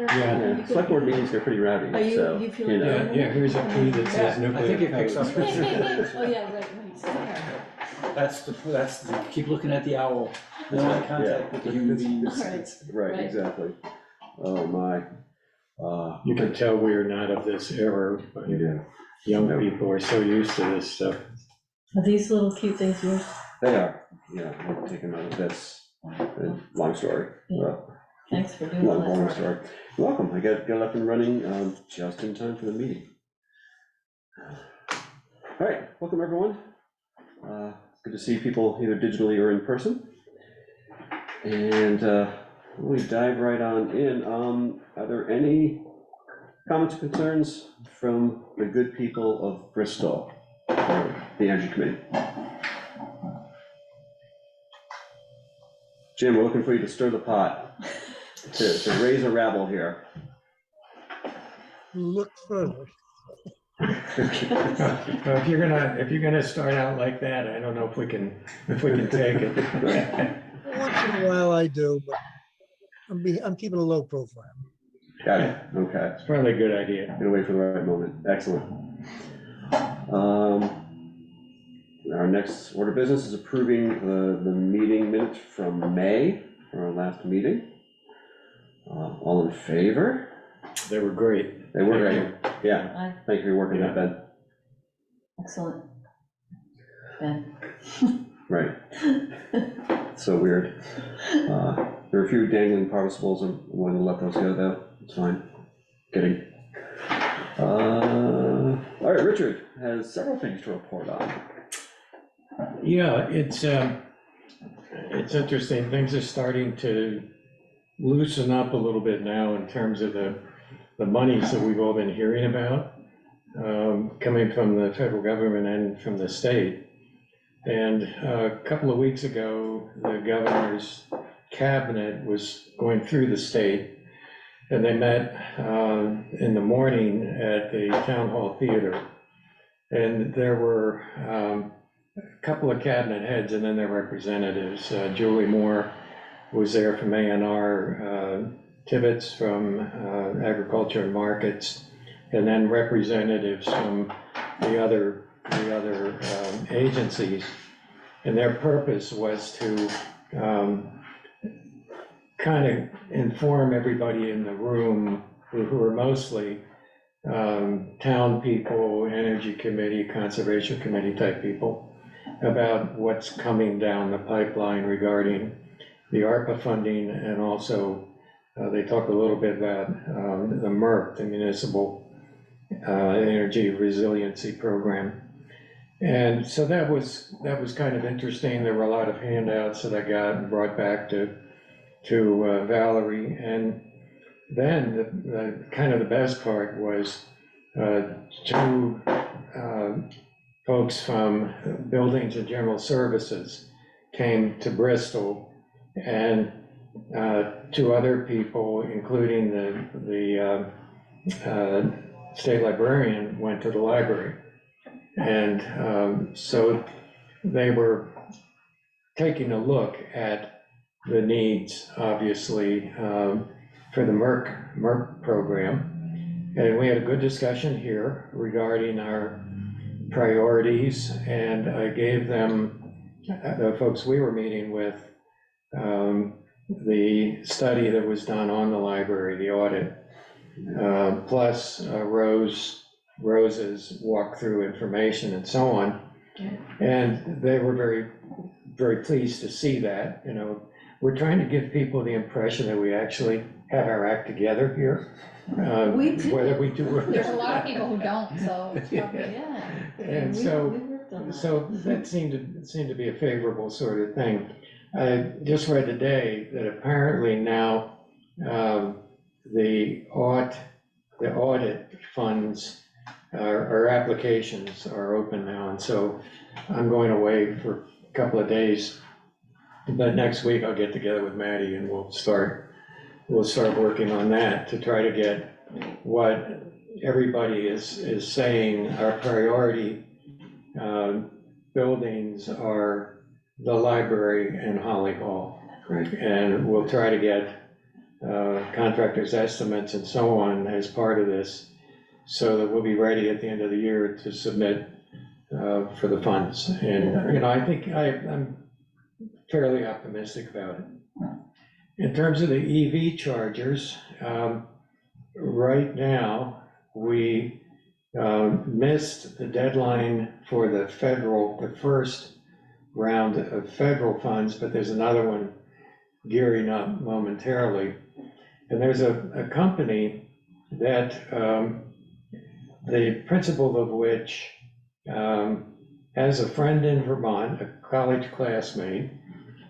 calendar. Yeah, select board meetings are pretty rowdy, Are so, you feel you know. Yeah, here's a key that says I nuclear think it picks codes. up. Oh, yeah, right. That's the, keep looking at the owl. There's eye contact with the human beings. Right, exactly. Oh, my. You can tell we are not of this era, but Yeah, young people are so used to this stuff. Are these little cute things yours? they are, yeah, we'll take them out of this. Long story. Thanks for doing Long that. story. Welcome, I got up and running just in time for the meeting. All right, welcome everyone. It's good to see people either digitally or in person. And we dive right on in. Are there any comments or concerns from the good people of Bristol, or the Energy Committee? Jim, we're looking for you to stir the pot, to raise a rabble here. Look further. Well, if you're gonna start out like that, I don't know if we can take it. Once in a while I do, but I'm keeping a low profile. Got it, okay. It's probably a good idea. Gonna wait for the right moment, excellent. Our next order of business is approving the meeting minutes from May, from our last meeting. All in favor? They were great. They were great, yeah. Aye. Thank you for working that, Ben. Excellent. Ben. Right. So weird. There are a few dangling participles, and I wanted to let those go though, it's fine. Kidding. All right, Richard has several things to report on. Yeah, it's interesting. Things are starting to loosen up a little bit now in terms of the monies that we've all been hearing about, coming from the federal government and from the state. And a couple of weeks ago, the governor's cabinet was going through the state, and they met in the morning at the town hall theater. And there were a couple of cabinet heads and then their representatives. Julie Moore was there from A&R, Tibbetts from Agriculture and Markets, and then representatives from the other agencies. And their purpose was to kind of inform everybody in the room, who are mostly town people, energy committee, conservation committee type people, about what's coming down the pipeline regarding the ARPA funding, and also they talked a little bit about the MERP, the Municipal Energy Resiliency Program. And so that was kind of interesting. There were a lot of handouts that I got and brought back to Valerie. And then the kind of the best part was two folks from Buildings and General Services came to Bristol, and two other people, including the state librarian, went to the library. And so they were taking a look at the needs, obviously, for the MERP program. And we had a good discussion here regarding our priorities, and I gave them, the folks we were meeting with, the study that was done on the library, the audit, plus Rose's walkthrough information and so on. And they were very, very pleased to see that. You know, we're trying to give people the impression that we actually have our act together here. We do. Whether we do or not. There's a lot of people who don't, so it's probably, Yeah. And we so worked on that. that seemed to be a favorable sort of thing. I just read today that apparently now the audit funds, our applications are open now, and so I'm going away for a couple of days. But next week I'll get together with Maddie and we'll start working on that to try to get what everybody is saying our priority buildings are the library and Holly Hall. Great. And we'll try to get contractors' estimates and so on as part of this, so that we'll be ready at the end of the year to submit for the funds. And, you know, I think I'm fairly optimistic about it. In terms of the EV chargers, right now, we missed the deadline for the first round of federal funds, but there's another one gearing up momentarily. And there's a company that the principal of which has a friend in Vermont, a college classmate,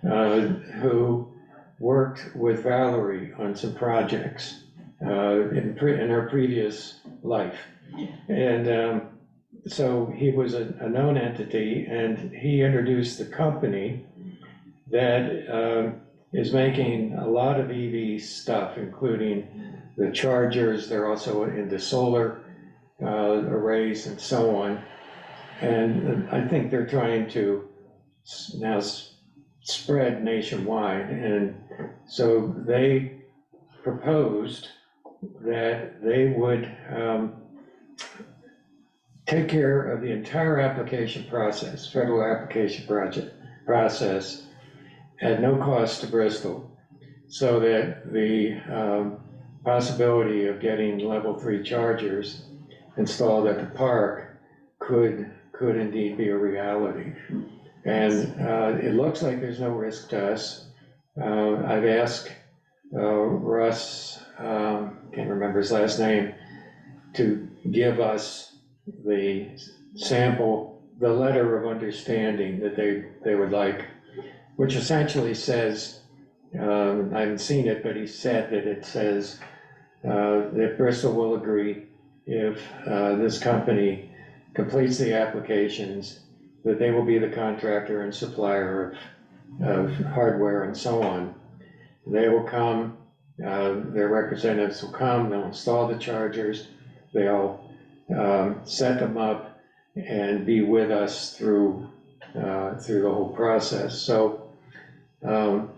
who worked with Valerie on some projects in her previous life. And so he was a known entity, and he introduced the company that is making a lot of EV stuff, including the chargers. They're also into solar arrays and so on. And I think they're trying to now spread nationwide. And so they proposed that they would take care of the entire application process, federal application process, at no cost to Bristol, so that the possibility of getting level 3 chargers installed at the park could indeed be a reality. And it looks like there's no risk to us. I've asked Russ, can't remember his last name, to give us the sample, the letter of understanding that they would like, which essentially says, I haven't seen it, but he said that it says that Bristol will agree if this company completes the applications, that they will be the contractor and supplier of hardware and so on. They will come, their representatives will come, they'll install the chargers, they'll set them up and be with us through the whole process. So, and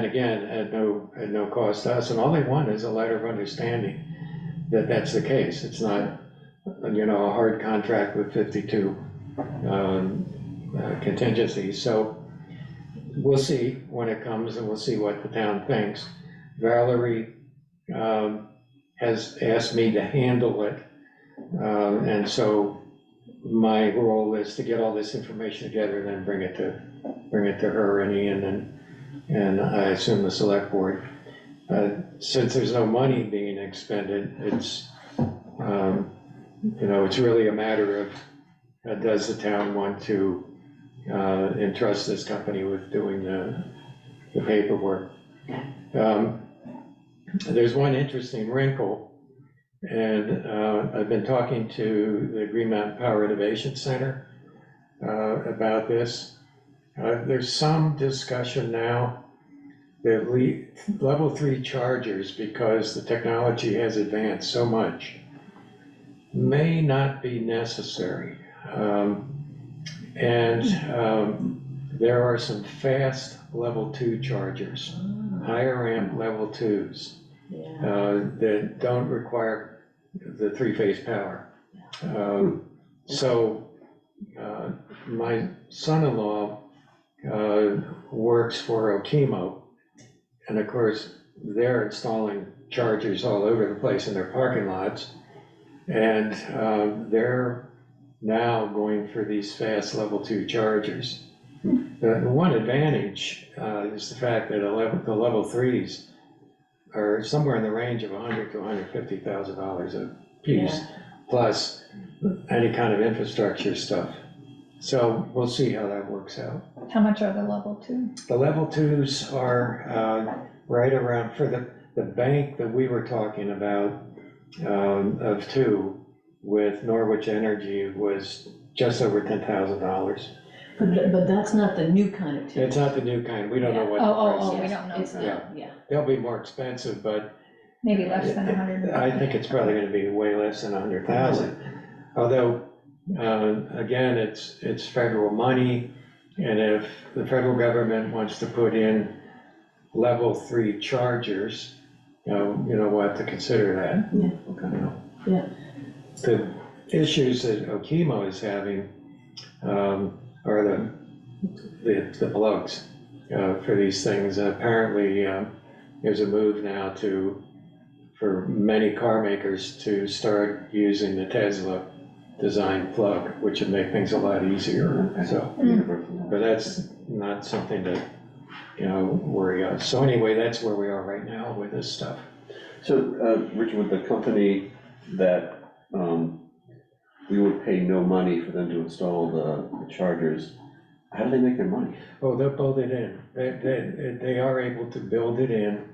again, at no cost to us, and all they want is a letter of understanding that that's the case. It's not, you know, a hard contract with 52 contingencies. So we'll see when it comes, and we'll see what the town thinks. Valerie has asked me to handle it, and so my role is to get all this information together and then bring it to her and Ian and I assume the select board. Since there's no money being expended, it's you know, it's really a matter of does the town want to entrust this company with doing the paperwork. There's one interesting wrinkle, and I've been talking to the Green Mountain Power Innovation Center about this. There's some discussion now that level 3 chargers, because the technology has advanced so much, may not be necessary. There are some fast level 2 chargers, higher amp level 2s, that don't require the 3-phase power. So my son-in-law works for Okemo, and of course they're installing chargers all over the place in their parking lots, and they're now going for these fast level 2 chargers. The one advantage is the fact that the level 3s are somewhere in the range of $100,000 to $150,000 a piece, plus any kind of infrastructure stuff. So we'll see how that works out. How much are the level 2? The level 2s are right around, for the bank that we were talking about of 2 with Norwich Energy was just over $10,000. But that's not the new kind of tube. It's not the new kind, we don't know what Oh, the we price is. don't know. It's not, yeah. They'll be more expensive, but Maybe less than 100. I think it's probably gonna be way less than 100,000. Although, again, it's federal money, and if the federal government wants to put in level 3 chargers, we'll have to consider that. Yeah. Okay. Yeah. The issues that Okemo is having are the plugs for these things. And apparently, there's a move now for many car makers to start using the Tesla design plug, which would make things a lot easier, so. But that's not something to, worry us. So anyway, that's where we are right now with this stuff. So, Richard, with the company that, we would pay no money for them to install the chargers, how do they make their money? Oh, they'll build it in. They are able to build it in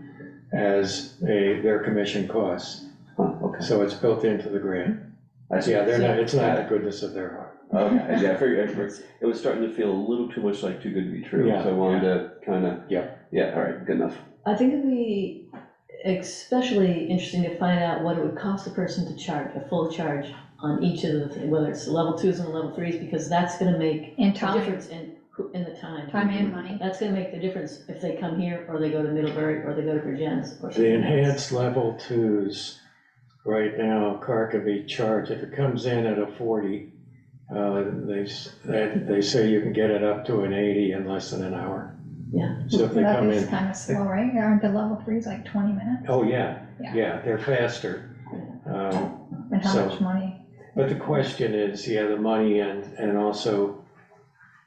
as their commission costs. Huh, okay. So it's built into the grant. I see. Yeah, it's not the goodness of their heart. Okay, yeah, I figured, it was starting to feel a little too much like too good to be true, Yeah, so I wanted to kind of. Yeah. Yeah, all right, good enough. I think it'd be especially interesting to find out what it would cost a person to charge, a full charge on each of the, whether it's level 2s and level 3s, because that's gonna make And a time, difference in the time. time and money. That's gonna make the difference if they come here, or they go to Middlebury, or they go to Virgins, or something. The else. enhanced level 2s, right now, a car can be charged, if it comes in at a 40, they say you can get it up to an 80 in less than an hour. Yeah. So if they come That is in, kind of slow, right? Aren't the level 3s like 20 minutes? oh, yeah, Yeah. they're faster. And how So- much money? But the question is, the money and also,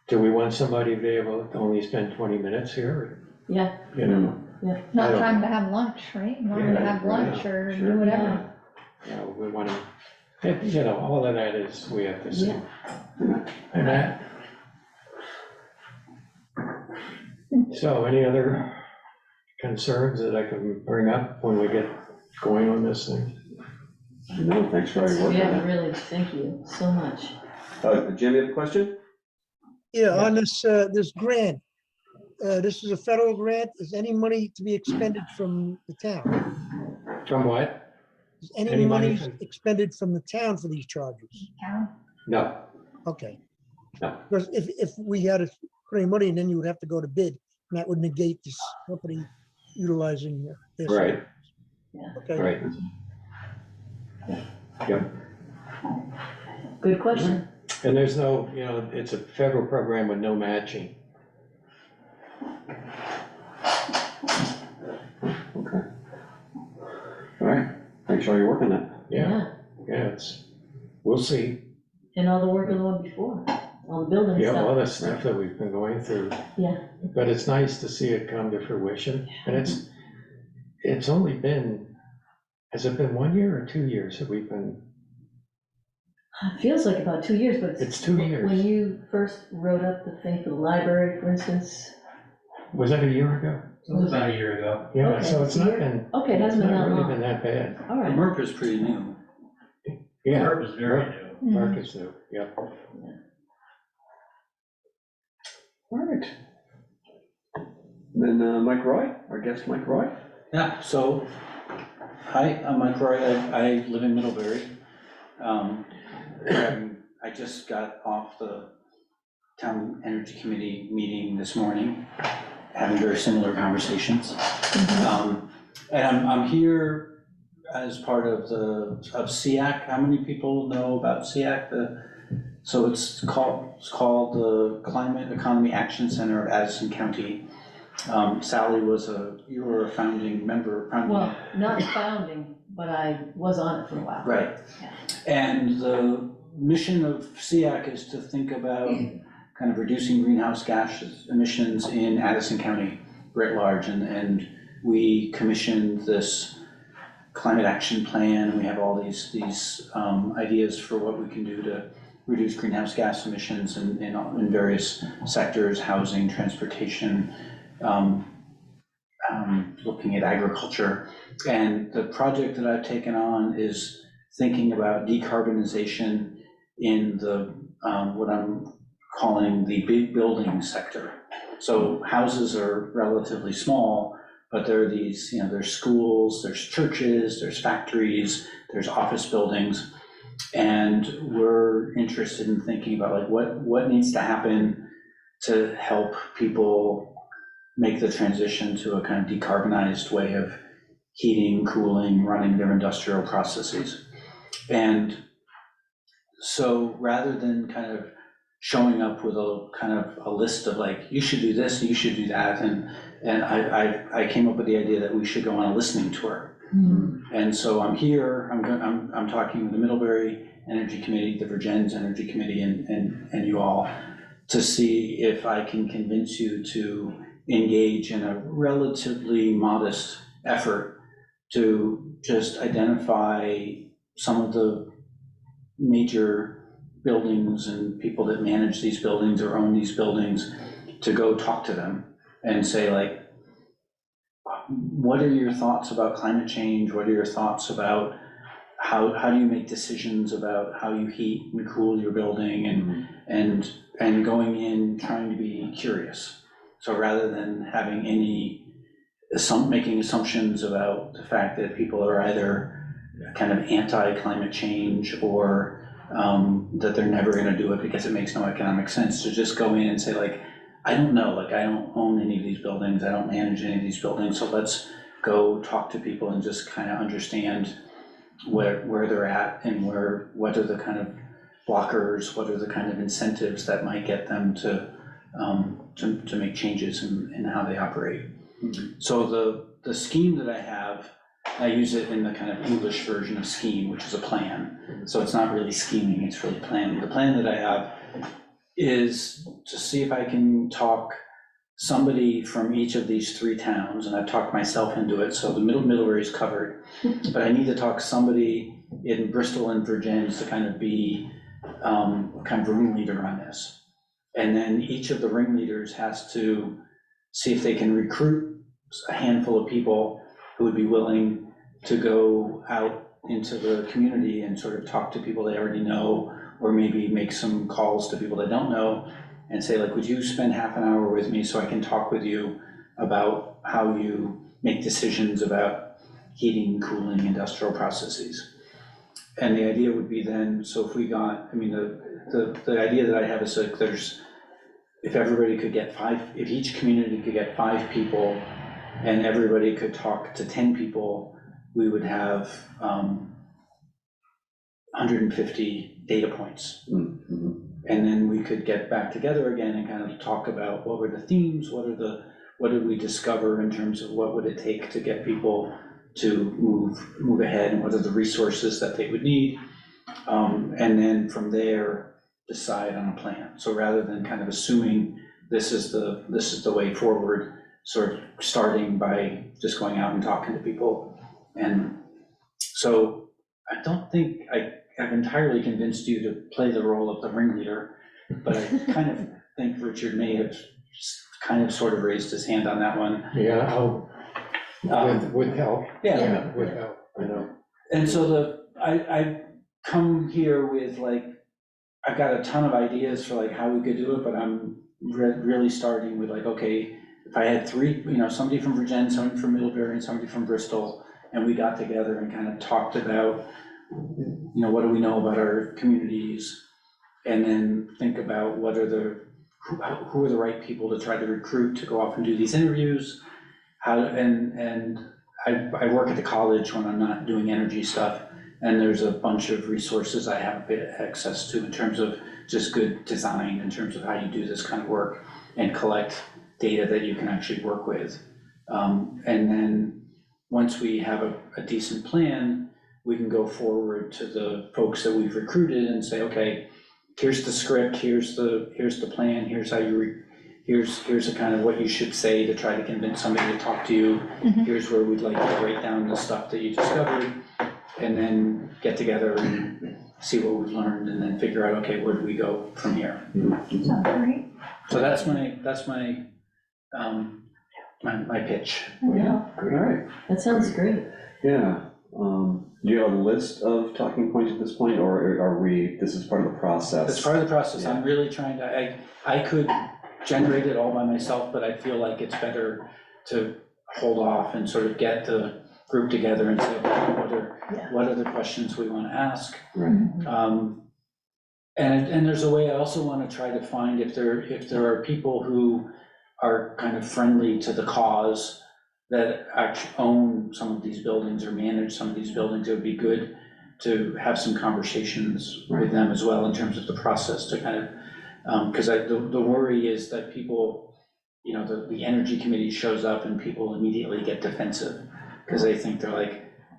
do we want somebody to be able to only spend 20 minutes here? Yeah, You know, I Not don't- time to have lunch, right? You want them to Yeah, have lunch or sure. do whatever. we want to, all of that is, we have to see. Yeah. And that. So any other concerns that I can bring up when we get going on this thing? No, thanks for all your work on yeah, that. really, thank you so much. Jim, you have a question? Yeah, on this grant, this is a federal grant. Is any money to be expended from the town? From what? Is any Any money money from- expended from the town for these charges? Town. No, Okay. No. Because if we had to put any money, in, then you would have to go to bid, and that would negate this company utilizing this. right, Okay. right. Yep, Good question. and there's no, it's a federal program with no matching. Okay. All right, thanks for all your work on that. Yeah, we'll see. And all the work of the one before, all the building Yeah, all stuff. the stuff that we've been going through. Yeah. But it's nice to see it come to fruition, and it's only been, has it been 1 year or 2 years that we've been, It feels like about 2 years, but it's 2 years. when you first wrote up the thing for the library, for instance. Was that a year ago? It was about a year ago. Yeah, Okay, so it's a not year. been, Okay, it it's hasn't been not that really been long. that bad. All The right. MERP is pretty new. Yeah, Herb is very new. Mark is new, yeah. All right. Then Mike Roy, our guest Mike Roy. Yeah, so, hi, I'm Mike Roy, I live in Middlebury. I just got off the Town Energy Committee meeting this morning, having very similar conversations. And I'm here as part of SEAC. How many people know about SEAC? So it's called the Climate Economy Action Center of Addison County. Sally you were a founding member. Well, not founding, but I was on it for a while. Right. Yeah. And the mission of SEAC is to think about kind of reducing greenhouse gas emissions in Addison County writ large. And we commissioned this climate action plan. We have all these ideas for what we can do to reduce greenhouse gas emissions in various sectors, housing, transportation, looking at agriculture. And the project that I've taken on is thinking about decarbonization in the what I'm calling the big building sector. So houses are relatively small, but there are these, there's schools, there's churches, there's factories, there's office buildings. And we're interested in thinking about like what needs to happen to help people make the transition to a kind of decarbonized way of heating, cooling, running their industrial processes. And so rather than kind of showing up with a kind of a list of like, you should do this, you should do that, and I came up with the idea that we should go on a listening tour. And so I'm here, I'm talking with the Middlebury Energy Committee, the Virgins Energy Committee, and you all, to see if I can convince you to engage in a relatively modest effort to just identify some of the major buildings and people that manage these buildings or own these buildings, to go talk to them and say, like, what are your thoughts about climate change? What are your thoughts about how do you make decisions about how you heat and cool your building, and going in trying to be curious. So rather than having making assumptions about the fact that people are either kind of anti-climate change or that they're never gonna do it because it makes no economic sense, to just go in and say, like, I don't know, like, I don't own any of these buildings, I don't manage any of these buildings, so let's go talk to people and just kind of understand where they're at, and what are the kind of blockers, what are the kind of incentives that might get them to make changes in how they operate. So the scheme that I have, I use it in the kind of English version of scheme, which is a plan. So it's not really scheming, it's really planning. The plan that I have is to see if I can talk somebody from each of these 3 towns, and I've talked myself into it, so the Middlebury is covered. But I need to talk somebody in Bristol and Virgins to kind of be kind of ringleader on this. And then each of the ringleaders has to see if they can recruit a handful of people who would be willing to go out into the community and sort of talk to people they already know, or maybe make some calls to people they don't know, and say, like, would you spend half an hour with me so I can talk with you about how you make decisions about heating, cooling, industrial processes. And the idea would be then, so if we got, I mean, the idea that I have is like, if everybody could get 5, if each community could get 5 people and everybody could talk to 10 people, we would have 150 data points. And then we could get back together again and kind of talk about what were the themes, what did we discover in terms of what would it take to get people to move ahead, and what are the resources that they would need, and then from there decide on a plan. So rather than kind of assuming this is the way forward, sort of starting by just going out and talking to people. And so I don't think I have entirely convinced you to play the role of the ringleader, but I kind of think Richard may have kind of sort of raised his hand on that one. Yeah, with help. Yeah. With help, I know. And so I come here with, like, I've got a ton of ideas for like how we could do it, but I'm really starting with, like, okay, if I had 3, somebody from Virginia, somebody from Middlebury, and somebody from Bristol, and we got together and kind of talked about, what do we know about our communities, and then think about who are the right people to try to recruit to go off and do these interviews. And I work at the college when I'm not doing energy stuff, and there's a bunch of resources I have access to in terms of just good design, in terms of how you do this kind of work and collect data that you can actually work with. And then once we have a decent plan, we can go forward to the folks that we've recruited and say, okay, here's the script, here's the plan, here's how here's a kind of what you should say to try to convince somebody to talk to you. Here's where we'd like you to write down the stuff that you discovered, and then get together and see what we've learned, and then figure out, okay, where do we go from here? Sounds great. So that's my pitch. Yeah, all right, That sounds great. yeah. Do you have a list of talking points at this point, or are this is part of the process? It's part of the process. Yeah. I'm really trying to, I could generate it all by myself, but I feel like it's better to hold off and sort of get the group together and say, okay, what are the questions we want to ask? Right. And there's a way I also want to try to find if there are people who are kind of friendly to the cause, that actually own some of these buildings or manage some of these buildings. It would be good to have some conversations with them as well in terms of the process to kind of, because the worry is that people, you know, the energy committee shows up and people immediately get defensive because they think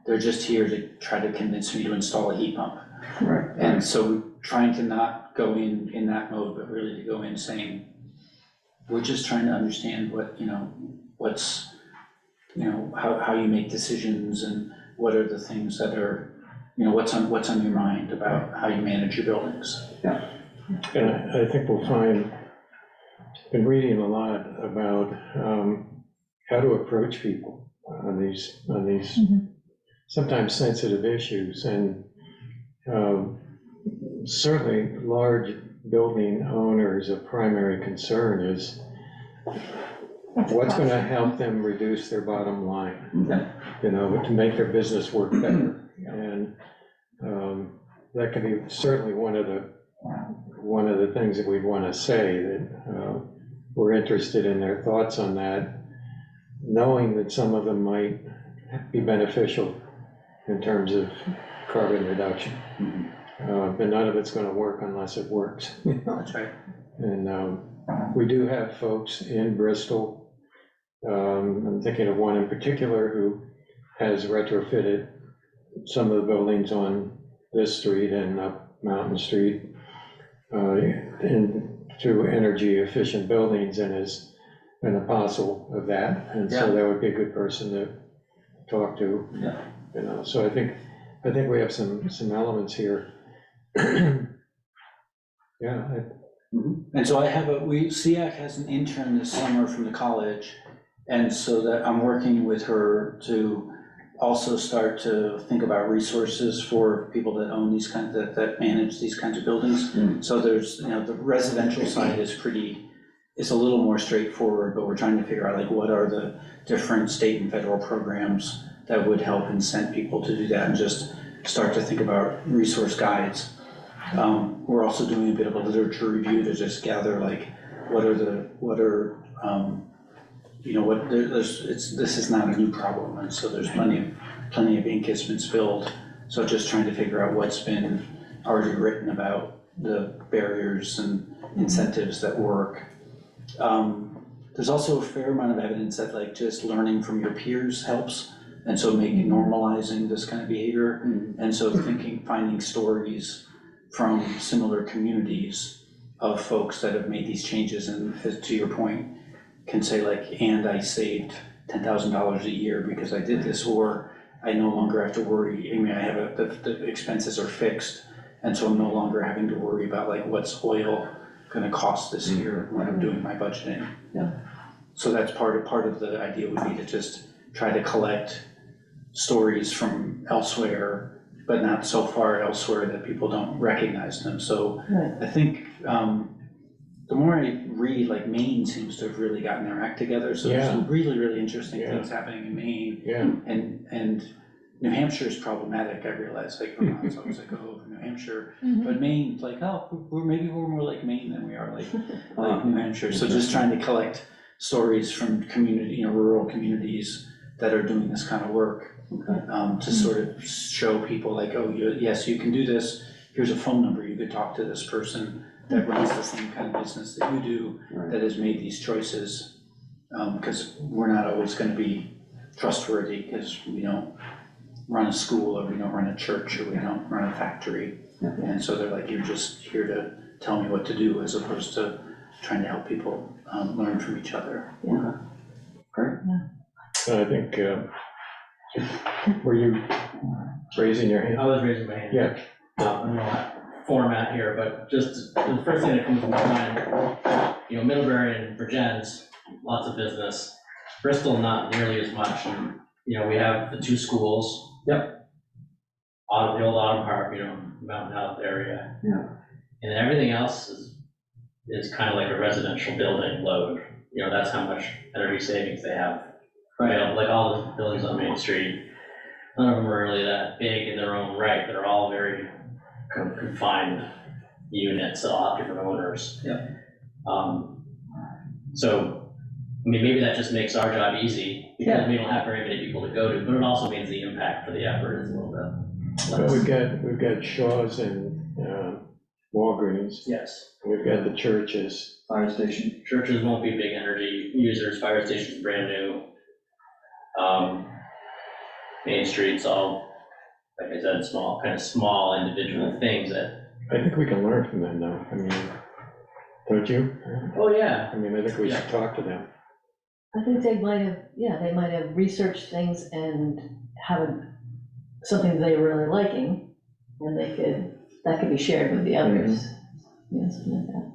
they're just here to try to convince me to install a heat pump. Right. And so trying to not go in that mode, but really to go in saying, we're just trying to understand what, you know, what's, you know, how you make decisions and what are the things that are, you know, what's on your mind about how you manage your buildings. And I think we'll find, been reading a lot about how to approach people on these sometimes sensitive issues. And certainly large building owners, a primary concern is what's going to help them reduce their bottom line, you know, to make their business work better. And that can be certainly one of the things that we'd want to say, that we're interested in their thoughts on that, knowing that some of them might be beneficial in terms of carbon reduction. But none of it's going to work unless it works. That's right. And we do have folks in Bristol. I'm thinking of one in particular who has retrofitted some of the buildings on this street and up Mountain Street into energy efficient buildings, and is an apostle of that. And so that would be a good person to talk to. Yeah. You know, so I think we have some elements here. Yeah. And so SEAC has an intern this summer from the college, and so that I'm working with her to also start to think about resources for people that own these kinds, that manage these kinds of buildings. So there's, you know, the residential side is it's a little more straightforward, but we're trying to figure out like what are the different state and federal programs that would help incent people to do that, and just start to think about resource guides. We're also doing a bit of a literature review to just gather like this is not a new problem, and so there's plenty of ink has been spilled. So just trying to figure out what's been already written about the barriers and incentives that work. There's also a fair amount of evidence that like just learning from your peers helps, and so normalizing this kind of behavior. And so finding stories from similar communities of folks that have made these changes, and to your point, can say like, and I saved $10,000 a year because I did this, or I no longer have to worry. I mean, I have the expenses are fixed, and so I'm no longer having to worry about like what's oil gonna cost this year when I'm doing my budgeting. Yeah. So that's part of the idea would be to just try to collect stories from elsewhere, but not so far elsewhere that people don't recognize them. So Right. I think the more I read, like Maine seems to have really gotten their act together. So there's some really, really interesting things happening in Maine. Yeah. And New Hampshire is problematic, I realize, like Vermont's always like, oh, New Hampshire. Mhm. But Maine's like, oh, maybe we're more like Maine than we are like New Hampshire. So just trying to collect stories from rural communities that are doing this kind of work, to sort of show people like, oh, yes, you can do this. Here's a phone number. You could talk to this person that runs the same kind of business that you do, that has made these choices. Because we're not always going to be trustworthy because we don't run a school, or we don't run a church, or we don't run a factory. And so they're like, you're just here to tell me what to do, as opposed to trying to help people learn from each other. Yeah. Great. I think, were you raising your hand? I was raising my hand. Yeah. I'm not format here, but just the first thing that comes to my mind, Middlebury and Virgins, lots of business. Bristol, not nearly as much. And, we have the two schools. The old Autumn Park, Mountain Health area. Yeah. And everything else is kind of like a residential building load. That's how much energy savings they have. Like all the buildings on Main Street, none of them are really that big in their own right. They're all very confined units that all have different owners. Yeah. So I mean, maybe that just makes our job easy, because we don't have very many people to go to, but it also means the impact for the effort is a little bit Well, less. we've got Shaw's and Walgreens, Yes, we've got the churches. Fire station. churches won't be big energy users, fire station's brand new. Main Street's all, like I said, small, kind of small individual things that, I think we can learn from them though, I mean, don't you? oh yeah, I mean, I think we should talk to them. I think they might have, yeah, they might have researched things and have something they were really liking, and that could be shared with the others. Yeah, something like that.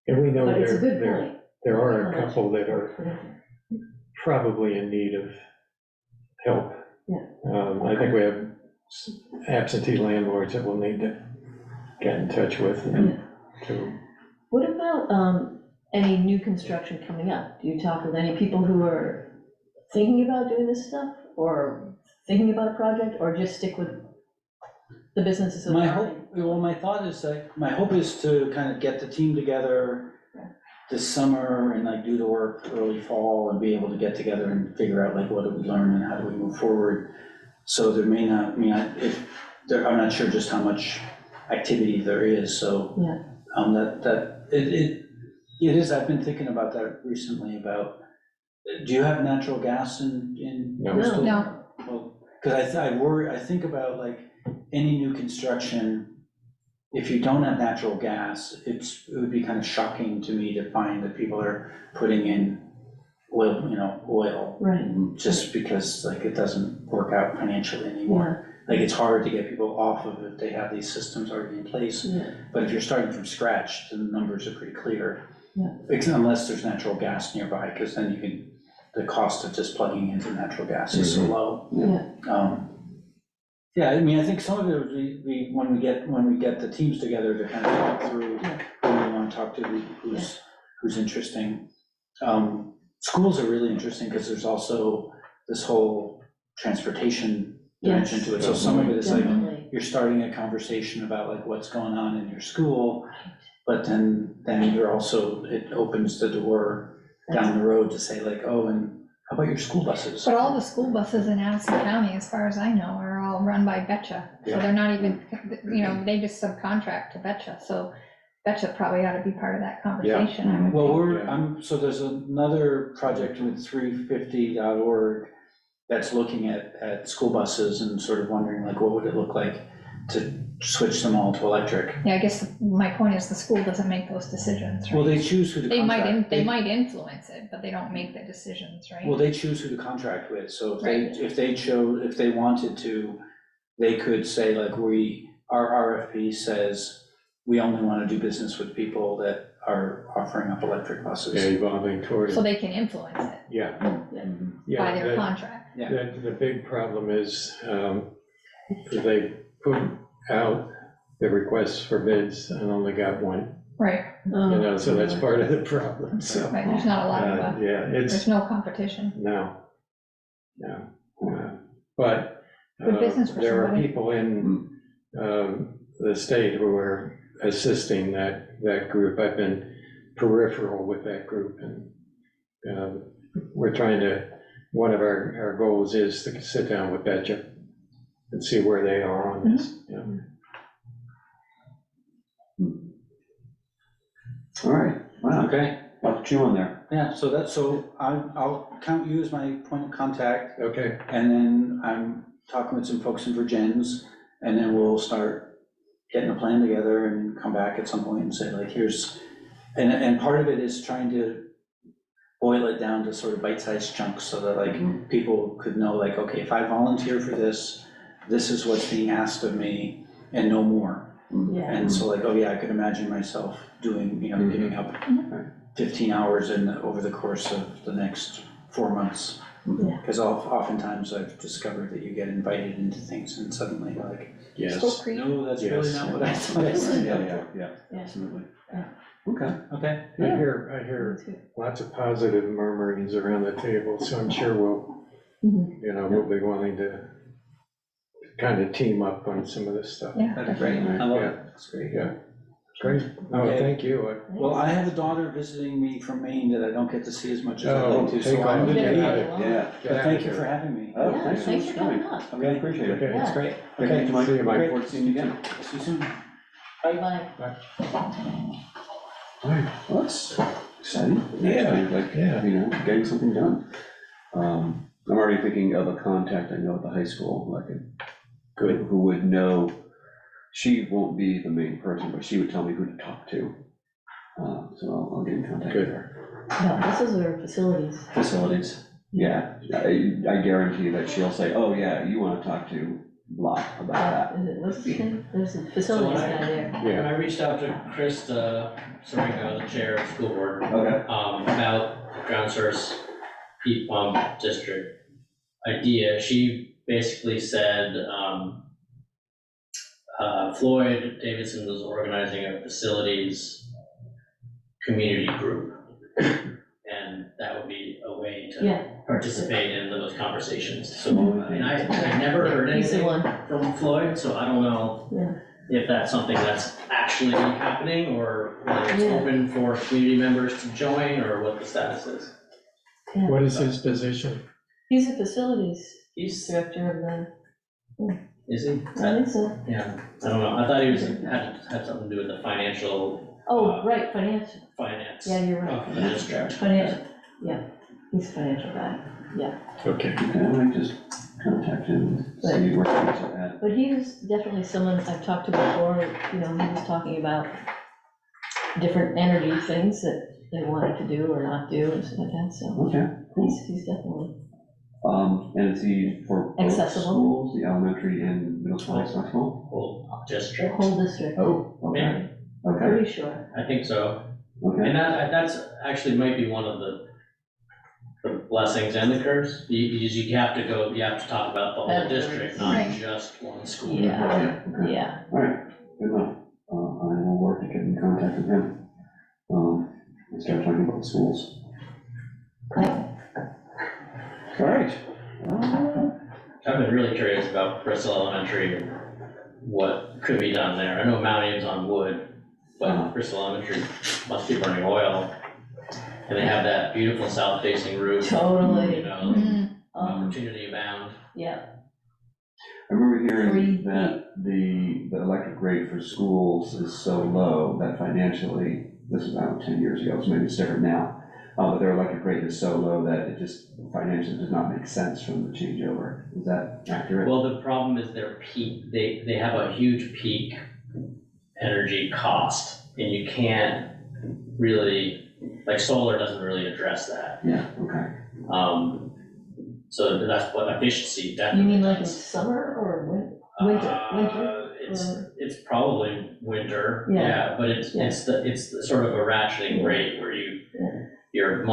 And we know But it's a good there point. are a couple that are probably in need of help. Yeah. I think we have absentee landlords that we'll need to get in touch with and to. What about any new construction coming up? Do you talk with any people who are thinking about doing this stuff, or thinking about a project, or just stick with the businesses that My are hope, well, my thought is that, my hope is to kind of get the team together this summer and like do the work early fall and be able to get together and figure out like what did we learn and how do we move forward. So there may not, I'm not sure just how much activity there is, so. Yeah. It is, I've been thinking about that recently about, do you have natural gas in No. Bristol? No. Well, because I think about like any new construction, if you don't have natural gas, it would be kind of shocking to me to find that people are putting in oil. Right. Just because like it doesn't work out financially anymore. Like it's hard to get people off of it if they have these systems already in place. Yeah. But if you're starting from scratch, the numbers are pretty clear. Yeah. Unless there's natural gas nearby, because then the cost of just plugging into natural gas is so low. Yeah. Yeah, I mean, I think some of it would be when we get the teams together to kind of talk through who we want to talk to, who's interesting. Schools are really interesting because there's also this whole transportation dimension to it. So some of it is like, Definitely. you're starting a conversation about like what's going on in your school, but then you're also, it opens the door down the road to say like, oh, and how about your school buses? But all the school buses in Addison County, as far as I know, are all run by Betcha. So Yeah. they're not even, they just subcontract to Betcha. So Betcha probably ought to be part of that conversation, I would Well, think. so there's another project with 350.org that's looking at school buses and sort of wondering like, what would it look like to switch them all to electric? Yeah, I guess my point is the school doesn't make those decisions, right? Well, they choose who to They contract. they might influence it, but they don't make the decisions, right? Well, they choose who to contract with, so Right. if they wanted to, they could say like, our RFP says, we only want to do business with people that are offering up electric buses. Yeah, evolving toward So it. they can influence it Yeah. by their contract. The big problem is, they put out the requests for bids and only got one, Right, so that's part of the problem, so. right, there's not a lot of, Yeah, there's no competition. no. But Good business for there are somebody. people in the state who are assisting that group. I've been peripheral with that group, and we're trying to, one of our goals is to sit down with Betcha and see where they are on this. Yeah. All right, wow, Okay, I'll put you on there. yeah, so I'll count you as my point of contact, Okay, and then I'm talking with some folks in Virgins, and then we'll start getting a plan together and come back at some point and say like, here's, and part of it is trying to boil it down to sort of bite-sized chunks so that like people could know like, okay, if I volunteer for this, this is what's being asked of me and no more. Yeah. And so like, oh yeah, I could imagine myself doing, giving up 15 hours over the course of the next 4 months. Yeah. Because oftentimes I've discovered that you get invited into things and suddenly you're like, yes. School Creek. no, that's really Yes. not what I thought I signed up for. Yeah, Yeah. absolutely. Yeah. Okay. Okay, I hear That's good. lots of positive murmurings around the table, so I'm sure we'll be willing to kind of team up on some of this stuff. Yeah. that'd be great, I love it, that's great. Yeah. Great. Oh, Okay. thank you. Well, I have a daughter visiting me from Maine that I don't get to see as much as I'd Oh, like to, take so I'm off. gonna Better leave run it. along. Yeah. But thank you for having me. Oh, Yeah, thanks so thanks much for for coming. coming up. Really appreciate it. Okay. That's great. Thank you, Mike. See you, Mike. Look forward to seeing you again. See you soon. Bye. All right, well, that's exciting. Yeah, Actually, like, yeah. you know, getting something done. I'm already thinking of a contact I know at the high school, like who would know. She won't be the main person, but she would tell me who to talk to. So I'll get in contact with Good. her. No, this is our facilities. Facilities, yeah. I guarantee that she'll say, oh, yeah, you want to talk to blah about that. Is it, what's his name? There's a facilities guy there. When I reached out to Chris, Soringa, the chair of the school board, Okay. about the ground source heat pump district idea, she basically said, Floyd Davidson was organizing a facilities community group. And that would be a way Yeah. to participate in those conversations. So, and I never heard He's the anything one. from Floyd, so I don't know Yeah. if that's something that's actually happening, or whether it's Yeah. open for community members to join, or what the status is. What is his position? He's a facilities He's, director of is he? the, I think so. Yeah, I don't know, I thought he was, had something to do with the financial, Oh, right, financial. finance Yeah, you're right. of the district. Financial, yeah, he's a financial guy, Okay. Okay, I might just contact him, see where things are at. but he's definitely someone I've talked to before, you know, he was talking about different energy things that they wanted to do or not do and stuff like that, so Okay, he's definitely, and is he for both Accessible. schools, the elementary and middle school accessible? Whole the district, whole district, Oh, okay, maybe, okay, pretty sure. I think so. okay. And that's actually might be one of the blessings and the curse. You have to talk about the whole That's district, right. not just one school. Yeah, Okay. yeah, All right, good enough. I will work to get in contact with him. And start talking about the schools. All right. I've been really curious about Bristol Elementary, and what could be done there. I know Mountain's on wood, but Bristol Elementary must be burning oil. And they have that beautiful south-facing roof, you totally, know, Mm, opportunity abound. yeah, I remember hearing Free that the electric rate for schools is so low that financially, this is about 10 years ago, so maybe it's different now. But their electric rate is so low that it just financially does not make sense for them to change over. Is that accurate? Well, the problem is their peak, they have a huge peak energy cost, and you can't really, like, solar doesn't really address that. Yeah, okay. So that's what efficiency you definitely mean like in does. summer or winter? It's probably winter, Yeah. yeah, but it's the sort of a ratcheting Yeah. rate where your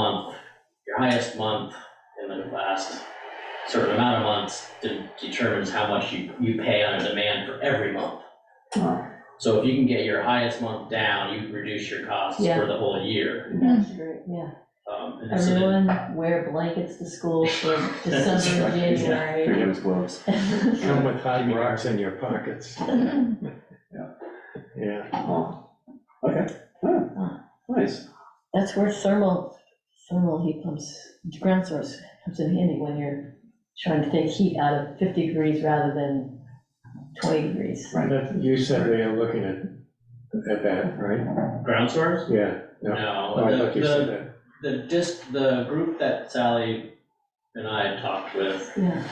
highest month in the last sort of amount of months determines how much you pay on a demand for every month. Wow. So if you can get your highest month down, you reduce your costs Yeah. for the whole year. That's great, yeah. And so then- Everyone wear blankets to school for December and Forget January. his gloves. Come with hot rocks in your pockets. Yeah. Oh, okay. Oh, nice. That's where thermal heat pumps, ground source comes in handy when you're trying to take heat out of 50 degrees rather than 20 degrees. Right. But you said they are looking at that, right? Ground source? Yeah. No, Oh, I thought you said that. the group that Sally and I had talked with Yeah,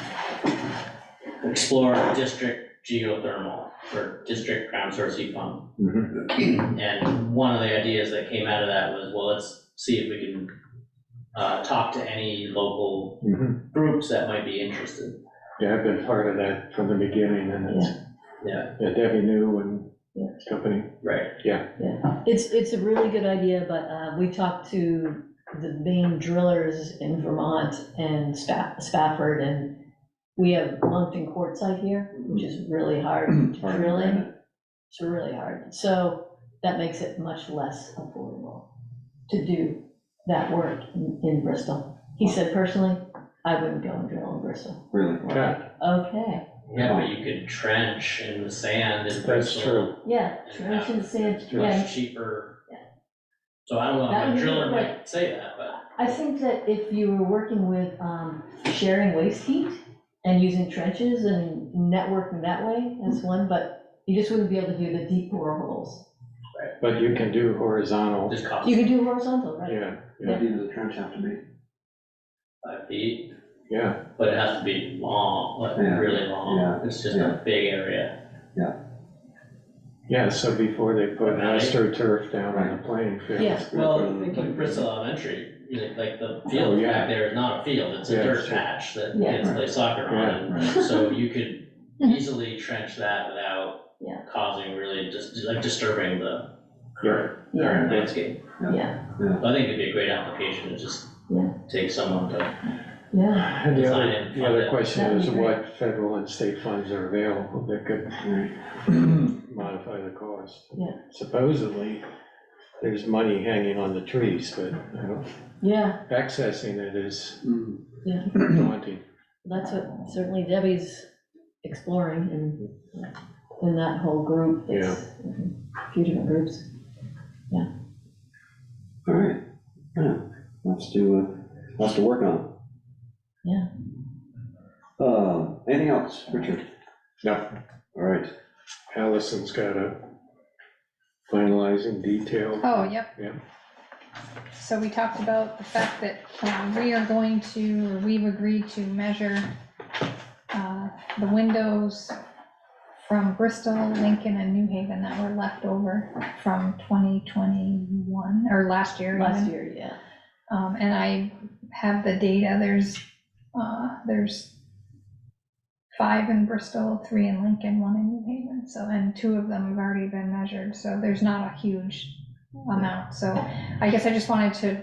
explore district geothermal for district ground source heat pump. Mhm. And one of the ideas that came out of that was, well, let's see if we can talk to any local Mhm. groups that might be interested. Yeah, I've been part of that from the beginning, and it's, Yeah, Debbie New and Yeah. company. right. yeah. It's a really good idea, but we talked to the main drillers in Vermont and Spafford, and we have Moncton Quartzsite here, which is really hard to Hard to drill in. find it. It's really hard. So that makes it much less affordable to do that work in Bristol. He said personally, I wouldn't go and drill in Bristol. Really? Yeah. Okay, Yeah, but you could trench in the sand in That's Bristol. true. Yeah, trench and sand, That's true. yeah. Much cheaper. So I don't know, That a would be driller great. might say that, but I think that if you were working with sharing waste heat and using trenches and networking that way, that's one, but you just wouldn't be able to do the deep boreholes. But you can do horizontal, just cost You could do horizontal, right? yeah, How deep does the trench have to be? 5 feet, yeah. but it has to be long, like Yeah. really long. Yeah. It's just Yeah. a big area. Yeah, so before they put Right. AstroTurf down on the playing field. Yeah. Well, like Bristol Elementary, like the Oh, field yeah. back there is not a field, it's a Yeah, dirt sure. patch that Yeah. kids play soccer on. Yeah. And so you could easily trench that without Yeah. causing really just like disturbing the Yeah. current landscape. Yeah, So I think it'd be a great application to just Yeah. take someone to, yeah, And the Design other, and the fund other it. question That'd is be great. what federal and state funds are available that could modify the cost. Yeah. Supposedly, there's money hanging on the trees, but I don't, yeah, accessing it is yeah. daunting. That's what certainly Debbie's exploring in that whole group. It's a few different groups. All right, yeah, lots to work on. Yeah. Anything else, Richard? No, All right, Allison's got a finalizing detail. Oh, yep. Yeah. So we talked about the fact that we are going to, or we've agreed to measure the windows from Bristol, Lincoln, and New Haven that were left over from 2021, or last year even. Last year, yeah. And I have the data, there's 5 in Bristol, 3 in Lincoln, 1 in New Haven, so, and 2 of them have already been measured, so there's not a huge amount, so I guess I just wanted to,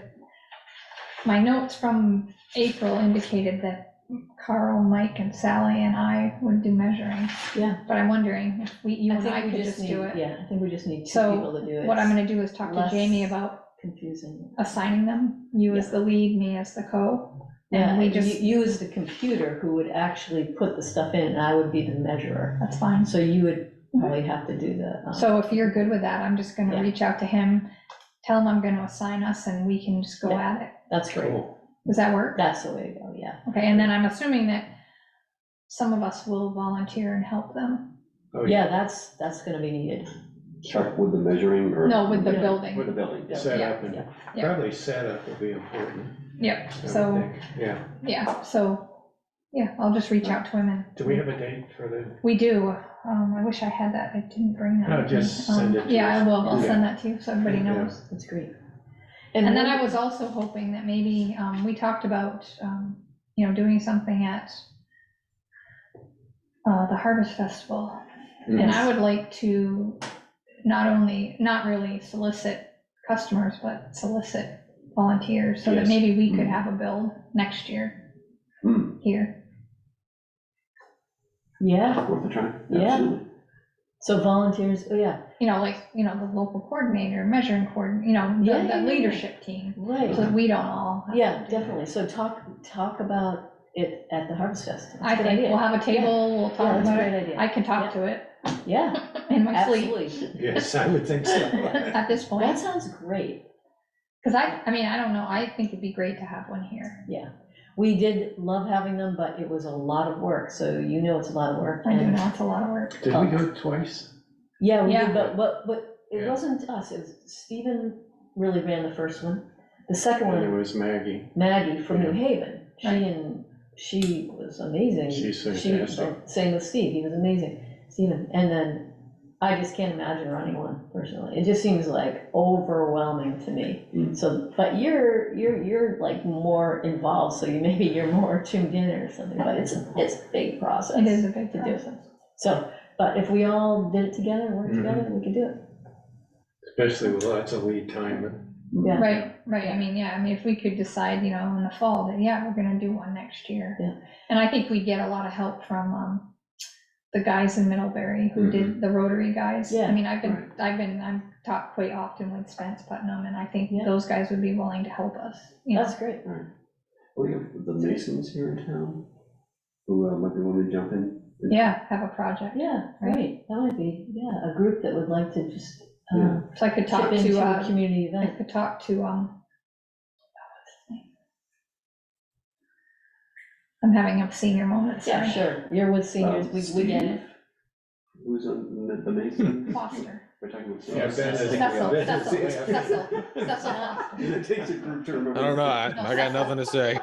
my notes from April indicated that Carl, Mike, and Sally and I would do measuring, Yeah. but I'm wondering if you I and think I we could just need- do it. Yeah, I think we just need 2 So, people to do it. What I'm gonna do is talk to less Jamie about Confusing. assigning them, you as the lead, me as the co. Yeah, And we just, you as the computer who would actually put the stuff in, and I would be the measurer. that's fine. So you would probably have to do the. So if you're good with that, I'm just gonna Yeah. reach out to him, tell him I'm gonna assign us and we can just go Yeah. at it. That's great. Cool. Does that work? That's the way to go, yeah. Okay, and then I'm assuming that some of us will volunteer and help them. Oh, Yeah, that's gonna be needed. start with the measuring or? No, with the Yeah. building. With the building, yeah. Set Yeah, up and, yeah. probably setup will be important. Yep, I would so, think. Yeah. yeah, so, yeah, I'll just reach out to him and. Do we have a date for the, We do, I wish I had that, I didn't bring that. No, with me. just send it to Yeah, I us. will, I'll Yeah. send that to you, so everybody Yeah. knows. That's great. And then one- I was also hoping that maybe, we talked about, doing something at the Harvest Festival. And I would like to not really solicit customers, but solicit volunteers, so that Yes. maybe we could have a build next year Hmm, here. Yeah, worth a try, Yeah. absolutely. so volunteers, oh, yeah, The local coordinator, measuring coordinator, Yeah, the yeah, yeah. leadership team, right. so that we don't all. have to Yeah, do definitely. So talk about it at the Harvest Fest. That's a I good think idea. we'll have a table, we'll Yeah, talk that's a about great it. idea. I can talk to it Yeah, in my sleep absolutely. yes, I would think so. at this That point. sounds great. Because I don't know, I think it'd be great to have one here. Yeah. We did love having them, but it was a lot of work. So it's a lot of work. I do and- know it's a lot of work. Did we do it twice? Yeah, we Yeah. did, but it Yeah. wasn't us. It was Stephen really ran the first one. The second And it one, was Maggie. Maggie from New Yeah. Haven. Right. She was amazing. She's fantastic. Same with Steve, he was amazing, Stephen. And then I just can't imagine running one personally. It just seems like overwhelming to me. Mm. So, but you're like more involved, so maybe you're more tuned in or something, but it's a big process. It is a big to do. process. So, but if we all did it together, worked Mhm. together, we could do it. Especially with lots of lead time. Yeah. Right, if we could decide, in the fall that, yeah, we're gonna do one next year. Yeah. And I think we'd get a lot of help from, the guys in Middlebury who did the Rotary guys. Yeah. I mean, I've talked quite often with Spence Putnam, and I think Yeah. those guys would be willing to help us, you know. That's great. Well, you have the Masons here in town, who might be willing to jump in Yeah, have a project. Yeah, right, that might be, yeah, a group that would like to just, So I could talk chip into a to, community I event. could talk to, I'm having a senior moment, Yeah, sorry. sure, you're with seniors, we get it. Who's on the Mason? Foster. We're talking about. Yeah, Ben is- Cecil, Ben Cecil, is- Cecil, Cecil Foster. It takes a group to remember. I don't know, I got nothing to say.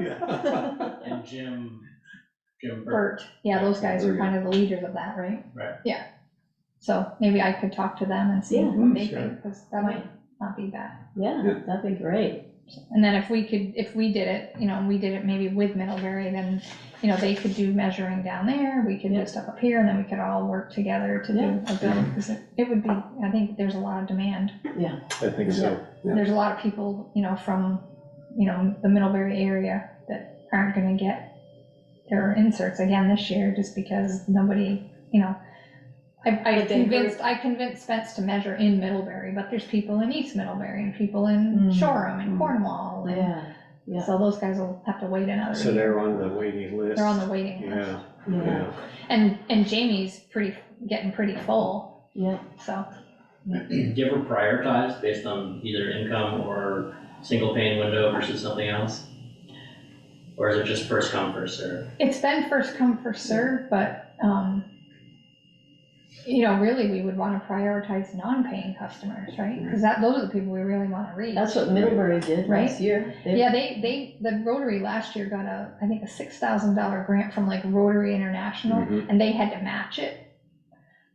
Yeah. And Jim Burt. Bert, yeah, those guys are kind of the leaders of that, right? Right. Yeah. So maybe I could talk to them and see Yeah, what they sure. think, because that might not be bad. Yeah, that'd be great. And then if we did it, we did it maybe with Middlebury, then, they could do measuring down there, we could do stuff up here, and then we could all work together to do a build, because it would be, I think there's a lot of demand. I think so. Yeah. There's a lot of people, from, the Middlebury area that aren't gonna get their inserts again this year, just because nobody, But they I convinced Spence to measure in Middlebury, but there's people in East Middlebury and people in Shoreham and Cornwall, and Yeah, so those guys will have to wait another So year. they're on the waiting list. They're on the waiting list. Yeah, yeah, yeah. And Jamie's getting pretty full, yeah. so. Do you ever prioritize based on either income or single pane window versus something else? Or is it just first come, first serve? It's been first come, first serve, but, really, we would want to prioritize non-paying customers, right? Because those are the people we really want to reach. That's what Middlebury did Right. last year. Yeah, the Rotary last year got I think a $6,000 grant from like Rotary International, Mhm. and they had to match it.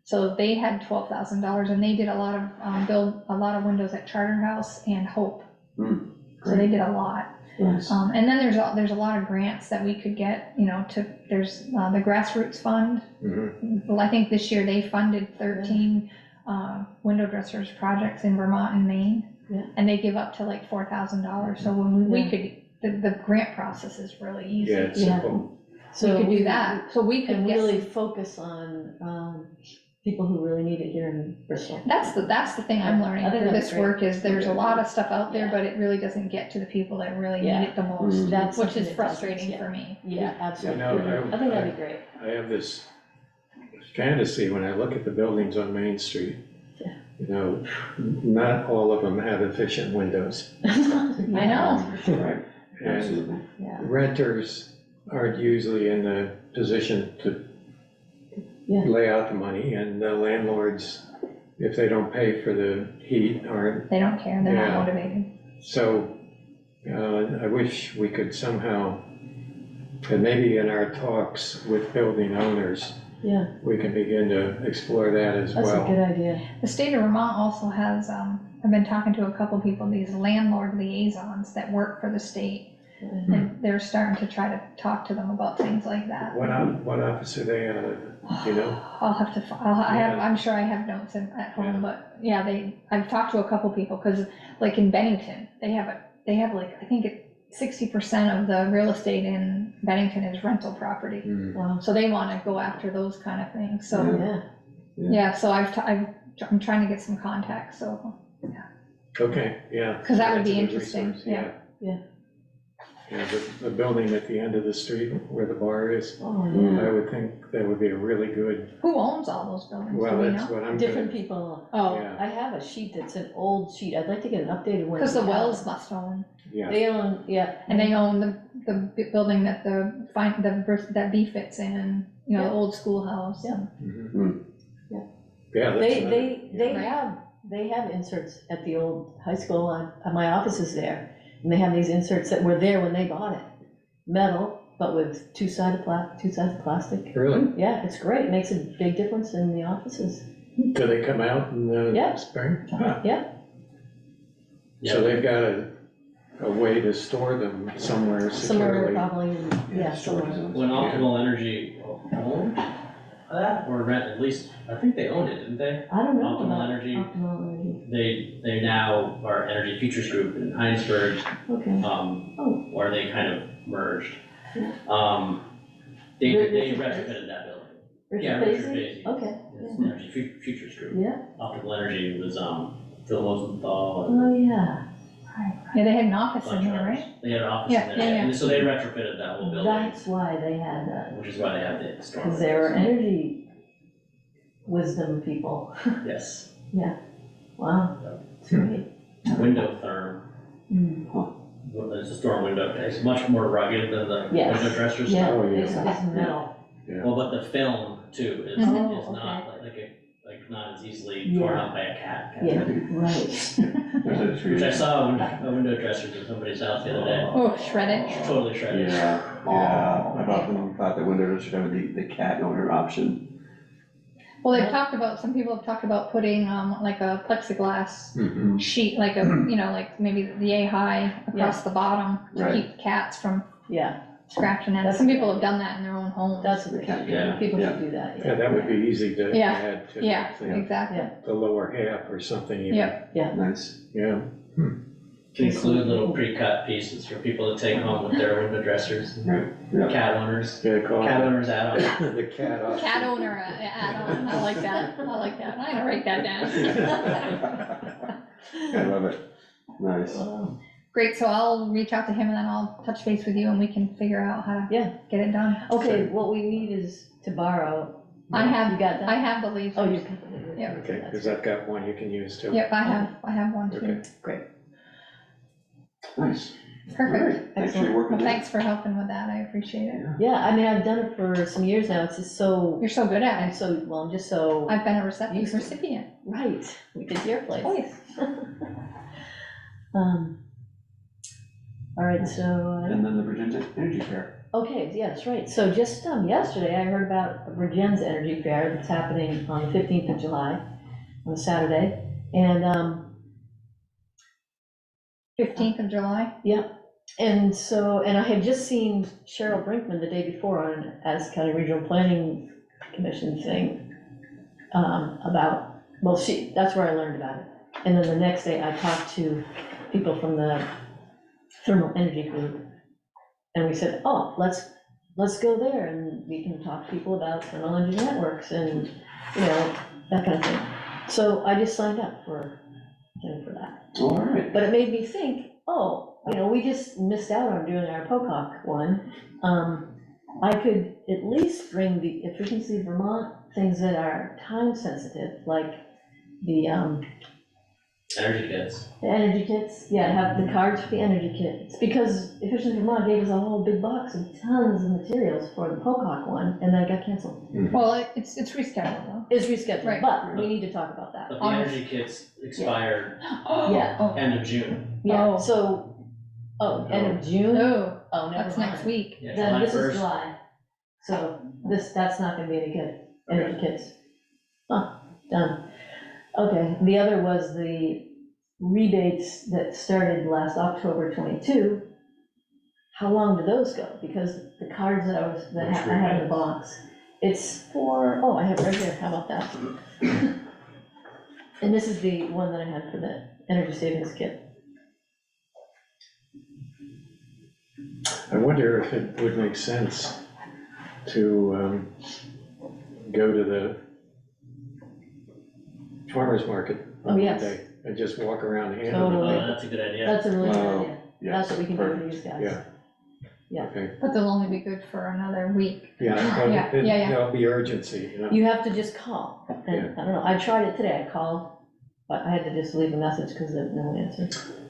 So they had $12,000, and they did a lot of, build a lot of windows at Charterhouse and Hope. So they did a lot. Yes. And then there's a lot of grants that we could get, there's the grassroots fund. Mhm. Well, I think this year they funded 13 window dressers projects in Vermont and Maine. Yeah. And they give up to like $4,000, so when we Yeah. could, the grant process is really easy. Yeah, it's Yeah. simple. We could do that, so we could And get, really focus on, people who really need it here in Bristol. that's the thing I'm learning I think through that's this great. work, is there's a lot of stuff out there, Yeah. but it really doesn't get to the people that really Yeah. need it the most, That's which something is that doesn't, frustrating yeah. for me. Yeah, absolutely. You know, I think that'd be great. I have this fantasy when I look at the buildings on Main Street. Yeah. Not all of them have efficient windows. I know. Right, And absolutely. Yeah, renters aren't usually in the position to Yeah. lay out the money, and the landlords, if they don't pay for the heat, aren't. They don't care, they're Yeah. not motivated. So, I wish we could somehow, and maybe in our talks with building owners, yeah, we can begin to explore that as that's a well. good idea. The state of Vermont also has, I've been talking to a couple people, these landlord liaisons that work for the state. And they're starting to try to talk to them about things like that. What office are they out of, do you know? I'll have to, I'm sure I have notes at home, but yeah, I've talked to a couple people, because like in Bennington, they have like, I think 60% of the real estate in Bennington is rental property. Wow, So they want to go after those kind of things, so, yeah, yeah, so I'm trying to get some contacts, so, Okay, yeah. 'Cause that would That's be a good interesting, resource, yeah. Yeah. Yeah, the building at the end of the street where the bar is, oh, yeah. I would think that would be a really good, who owns all those buildings, do well, we that's know? what I'm Different gonna, people. Oh, yeah. I have a sheet that's an old sheet, I'd like to get an updated one. because the we have. Wells must own. Yeah, They own, yeah. And they own the building that that B fits in, the Yeah. old schoolhouse. Yeah. Mhm. Yeah. Yeah, that's They, what they have inserts at the old high school, my office is there, and they have these inserts that were there when they bought it. Metal, but with two sides of plastic. Really? Yeah, it's great, it makes a big difference in the offices. Do they come out in the Yeah. spring? Huh. Yeah, So they've got a way to store them somewhere somewhere securely. probably, yeah, storage somewhere. zones. When Yeah. Optimal Energy owned that, or rent, at least, I think they owned it, didn't they? I don't know Optimal about Energy. Optimal Energy, They now are Energy Futures Group in Heinsberg, okay. where they kind of merged. Yeah. They Richard retrofitted that building. Richard Yeah, Richard Basie? Basie. Okay, It's Energy Futures Group. yeah, Optical Energy was, Phil Rosenthal, oh, yeah, Yeah, they had an office in there, right? They had an office Yeah, in there, yeah, and so they retrofitted that whole building, That's why they had that, which is why they have the storm. because they were energy wisdom people. Yes, Wow, sweet. window therm, well, there's a storm window, it's much more rugged than the Yes. window dressers. Yeah, Oh, yeah. it's metal. Well, but the film too is Oh, not like not as easily torn Yeah. up by a cat. Yeah, right. Which I saw a window dresser in somebody's house the other day, Oh, shredded. totally shredded. Yeah, I've often thought that window should have the cat owner option. Well, they've talked about, some people have talked about putting, like a plexiglass Mm-hmm. sheet, like a, like maybe the yay-high across the bottom to Right. keep cats from Yeah, scratching at it. That's Some a people good have done that in their own homes. that's a good idea. Yeah. People Yeah. should do that, Yeah, that would be easy to Yeah. add to Yeah, the exactly. the lower half or something even. Yep. Nice. Yeah. To include little pre-cut pieces for people to take home with their window dressers, Right, yeah. cat owners, Yeah, call cat it owners add-on. the cat option. Cat owner add-on, I like that, I like that, I'm gonna write that down. I love it. Nice. Wow. Great, so I'll reach out to him and then I'll touch base with you and we can figure out how to Yeah. get it done. Okay, what we need is to borrow. I have, You got that? I have the lasers. Oh, you can. Yep. Okay, because I've got one you can use too. Yep, I have one too. Okay. Great. Nice. Perfect. All right. Thanks for your work Well, on that. thanks for helping with that, I appreciate it. Yeah, I mean, I've done it for some years now. It's just so, You're so good at I'm it. so, well, I'm just so, I've been a Used to. recipient. right, we did your place. Twice. All right, so, And then the Virginia Energy Fair. okay, yeah, that's right. So just yesterday, I heard about Virgin's Energy Fair that's happening on the 15th of July, on a Saturday. And, 15th of July. and so, and I had just seen Cheryl Brinkman the day before on an Addis County Regional Planning Commission thing about, well, that's where I learned about it. And then the next day, I talked to people from the thermal energy group. And we said, oh, let's go there and we can talk to people about thermal energy networks and, that kind of thing. So I just signed up for that. All right. But it made me think, we just missed out on doing our POCOC one. I could at least bring the Efficiency Vermont things that are time sensitive, like the Energy kits. energy kits, have the cards for the energy kits, because Efficiency Vermont gave us a whole big box of tons of materials for the POCOC one, and then it got canceled. Well, it's rescheduled though. It's rescheduled, Right. but we need to talk about that. But the energy kits expired Yeah. Oh, end of June. Yeah, Oh. so, end of June? no, Oh, never that's mind. next week. Yeah, Then July this is 1st. July, so that's not gonna be any good, energy kits. Done. Okay, the other was the rebates that started last October 22. How long do those go? Because the cards that I had in the box, it's for, I have it right here, how about that? And this is the one that I had for the energy savings kit. I wonder if it would make sense to go to the farmer's market Oh, on yes. Monday and just walk around handing Totally. them. Oh, that's a good idea. That's a really good Oh, idea. yes, That's what we can do perfect. for these guys. Yeah. Yeah. Okay, But they'll only be good for another week. yeah, Yeah, yeah. there'll be urgency, You have to just call, and I don't know, I tried it today, I called, but I had to just leave a message because there's no answer.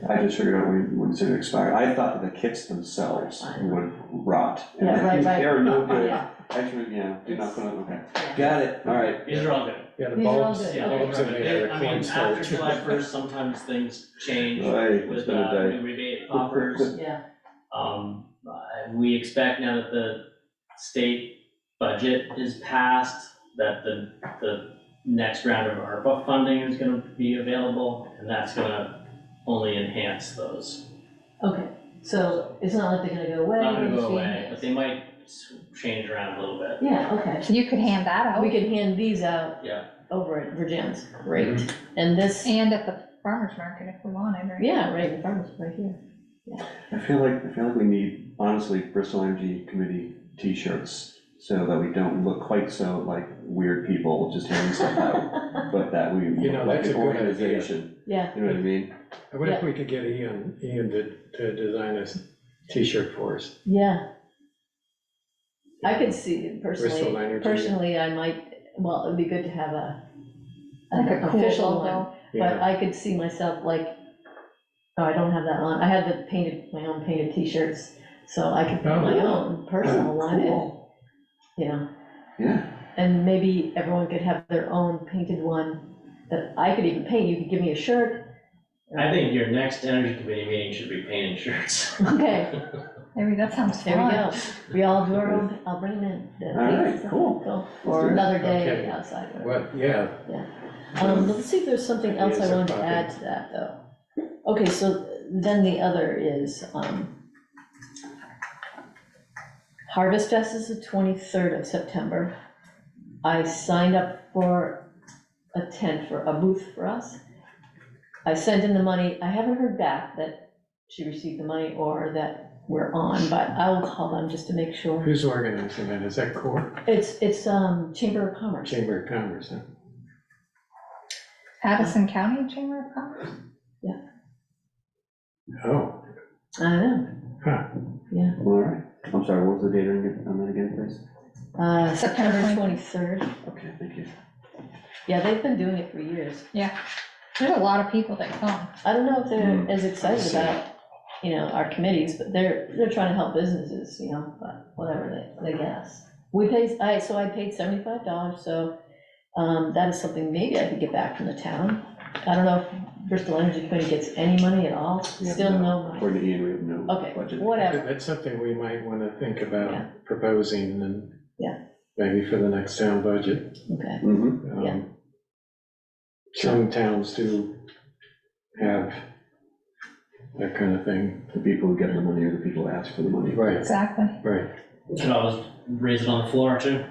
I just figured out when it said expire, I thought that the kits themselves would rot. And Yeah, right. They're no good. Yeah. Actually, do not put on, okay. Yeah. Got it, all right. These are all good. Yeah, the These are all bulbs, good. Yeah, bulbs in there, I are mean, corn after storage. July 1st, sometimes things change Right, it's with been a day. new rebate offers. Yeah, We expect now that the state budget is passed, that the next round of ARPA funding is gonna be available, and that's gonna only enhance those. okay, so it's not like they're gonna go away. Not gonna they're go just being away, enhanced. but they might change around a little bit. Yeah, okay, So you could hand that out we could hand these out Yeah, over at Virgin's, great, and this, and at the farmer's market if we wanted, right? yeah, right, in front of us, right here. I feel like we need, honestly, Bristol Energy Committee t-shirts so that we don't look quite so like weird people just handing stuff out, but that we You know, look like that's an a good idea. organization, Yeah, you know what I mean? I wonder if we could get Ian to design a t-shirt for us. yeah. I could see Bristol Energy. personally, I might, well, it'd be good to have Like an a cool official one. logo. But Yeah, I could see myself like, oh, I don't have that on, I had my own painted t-shirts, so I could put Oh, my own personal one, and, Cool, you know, yeah, and maybe everyone could have their own painted one that I could even paint, you could give me a shirt. I think your next energy committee meeting should be painting shirts. Okay, Maybe that sounds there we fun. go, we all do our own, I'll bring them in. All right, cool. Or Let's do it. another day Okay. outside, whatever. what, yeah, Let's see if there's something else I Ideas are wanted to popping. add to that, though. Okay, so then the other is, Harvest Fest is the 23rd of September. I signed up for a tent for a booth for us. I sent in the money, I haven't heard back that she received the money or that we're on, but I'll call them just to make sure. who's organizing that? Is that CORE? It's Chamber of Commerce. Chamber of Commerce, huh? Addison County Chamber of Commerce? Oh, I know, huh, yeah. all right. I'm sorry, what was the date on that again, please? September September 23rd. Okay, thank you. Yeah, they've been doing it for years. Yeah. There's a lot of people that come. I don't know if they're as I excited see. about, you know, our committees, but they're trying to help businesses, you know, but whatever they guess. I paid $75, so that is something maybe I could get back from the town. I don't know if Bristol Energy Committee gets any money at all, We have still no money. According to Ian, we have no Okay, budget. whatever, that's something we might want to think Yeah. about proposing and Yeah. maybe for the next town budget. okay, Mm-hmm, Yeah. Some towns do have that kind of thing. the people who get the money are the people who ask for the money. Right, Exactly. right, You could always raise it on the floor too.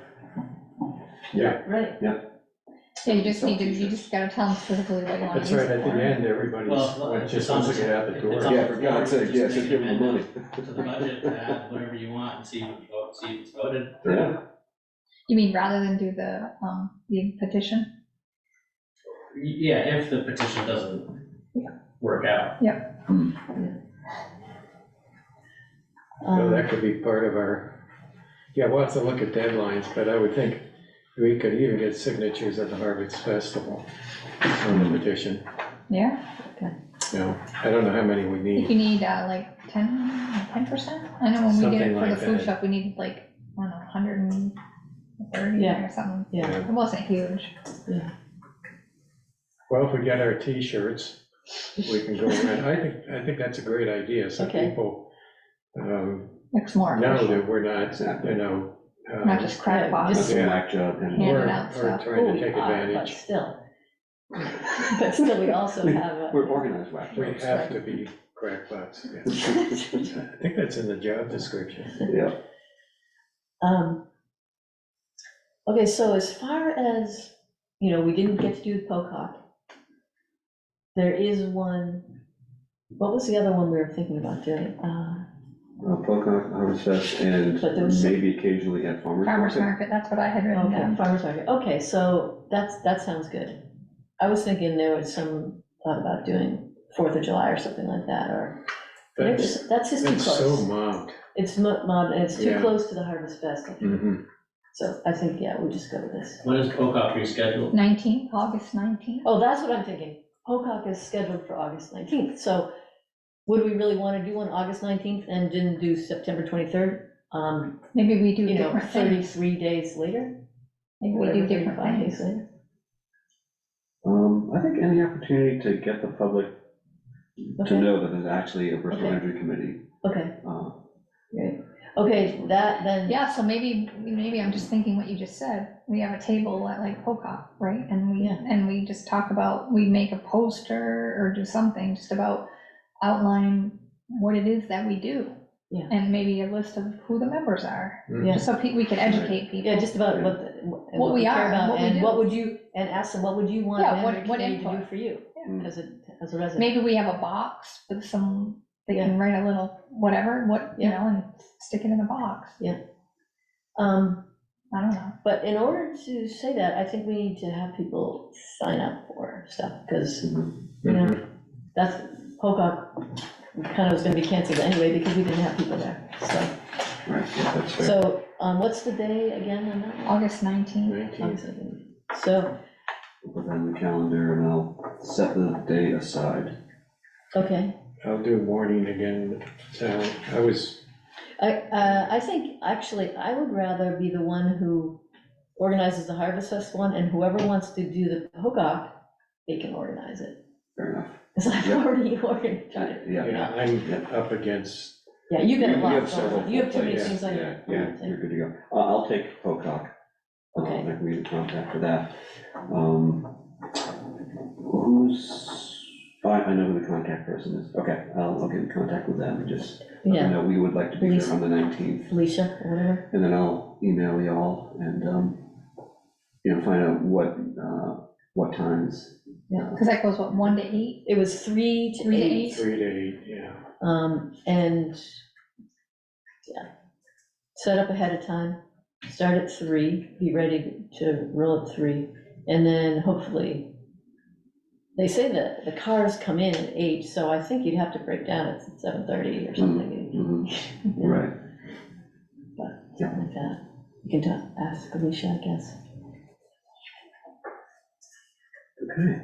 yeah. right, Yeah, you just gotta tell them specifically what you want to That's use right, it at the for. end, everybody's, Well, just it's wants on to get out the it's door. on Yeah, for God's sake, yes, just give them the money. To the budget, to add whatever you want and see what you vote, see what's voted. Yeah, You mean rather than do the petition? Yeah, if the petition doesn't work out. So that could be part of our, yeah, we'll have to look at deadlines, but I would think we could even get signatures at the Harvest Festival on the petition. Yeah, You know, I don't know how many we if need. you need like 10%? I know when we did Something it for the like food that. shop, we needed like, I don't know, 130 Yeah. or something. yeah, It wasn't huge. Well, if we get our T-shirts, we can go around. I think that's a great idea, so Okay. people It's more know official, that we're not, exactly. you know, not just Yeah, crackpots. just- That's a whack job, and Hand it or out stuff. trying Oh, to take we are, but advantage. still. But still, we also have, we're organized whack We jobs. have to be crackpots. Yeah. I think that's in the job description. Yeah, okay, so as far as, you know, we didn't get to do the Pocock. There is one, what was the other one we were thinking about doing? Pocock, Harvest Fest, and But there was some- maybe occasionally at Farmers Farmer's Market. market, that's what I had written Okay, down. farmer's market, okay, so that sounds good. I was thinking there was some thought about doing 4th of July or something like that, or, That's, that's just too that's so close. mobbed. It's mob, and it's too Yeah. close to the Harvest Fest, I think. Mhm. So I think, yeah, we'll just go with this. When is Pocock rescheduled? 19th, August 19th. Oh, that's what I'm thinking. Pocock is scheduled for August 19th, so would we really want to do one August 19th and didn't do September 23rd? Maybe we do You know, different things. 33 days later? Maybe we do Whatever, different 35 days things. later. I think any opportunity to get the public to Okay, know that there's actually a Bristol Okay. Energy Committee. okay, uh, great. Okay, that then. Yeah, so maybe I'm just thinking what you just said. We have a table at like Pocock, right? And Yeah. we just talk about, we make a poster or do something just about outline what it is that we do. Yeah. And maybe a list of who the members are, Yeah. just so we can educate people. Yeah, just about what we we care are, about, what we and do. what would you, and ask them, what would you want Yeah, the what Energy Committee to do input? for you Yeah. as a resident? Maybe we have a box with some, they can write a little whatever, you Yeah. know, and stick it in a box. I don't know. But in order to say that, I think we need to have people sign up for stuff, because, you know, that's, Pocock kind of was gonna be canceled anyway, because we didn't have people there, so. Right, yeah, that's fair. So, what's the day again on that one? August 19th. 19th. August 19th. So, We'll put that in the calendar and I'll set the day aside. okay, I'll do morning again, so I think, actually, I would rather be the one who organizes the Harvest Fest one, and whoever wants to do the Pocock, they can organize it, Fair enough. because I've Yeah. already organized it. Yeah. yeah, I'm up against, Yeah, you got a lot have going several on, you have too many plates. things on Yeah, your yeah, thing. you're good to go. I'll take Pocock. Okay. I can be in contact for that. I know who the contact person is. Okay, I'll get in contact with them and just let them Yeah, know we would like to be there on the 19th. Felicia, or whatever. And then I'll email y'all and, find out what times. Because that goes, what, 1 to 8? It was 3 to 3 to 8. 8? 3 to 8, yeah. And, yeah, set up ahead of time, start at 3, be ready to roll at 3, and then hopefully, they say that the cars come in at 8, so I think you'd have to break down at 7:30 or something. Mhm. Right. But something like that. You can ask Alicia, I guess. Okay.